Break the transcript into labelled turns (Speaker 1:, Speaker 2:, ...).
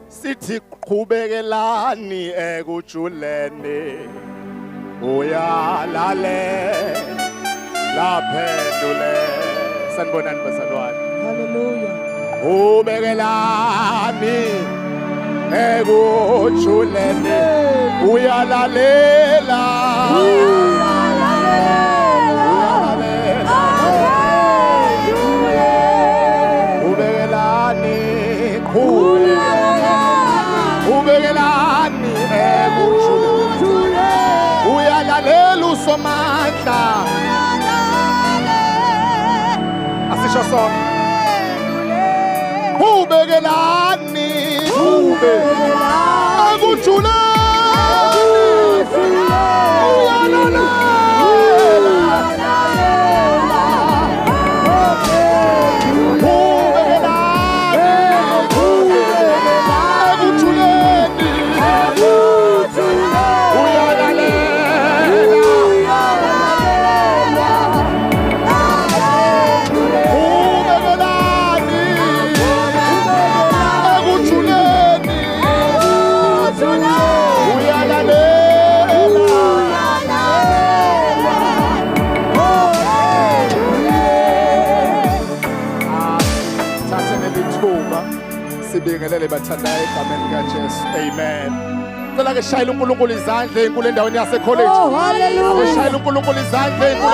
Speaker 1: sithi qhubekelani ekujuleni uyalale laphendule. Sanibonani bazalwane.
Speaker 2: Hallelujah.
Speaker 1: Qhubekelani ekujuleni uyalalela. Qhubekelani ekujuleni uyalalela uSomandla. Asisho sonke. Qhubekelani ekujuleni uyalalela. Sibingelele bathandayo egameni likaJesu. Amen. Cela ke shayela uNkulunkulu izandla enkulu endaweni yasecollege.
Speaker 2: Oh, hallelujah.
Speaker 1: Shayela uNkulunkulu izandla enkulu.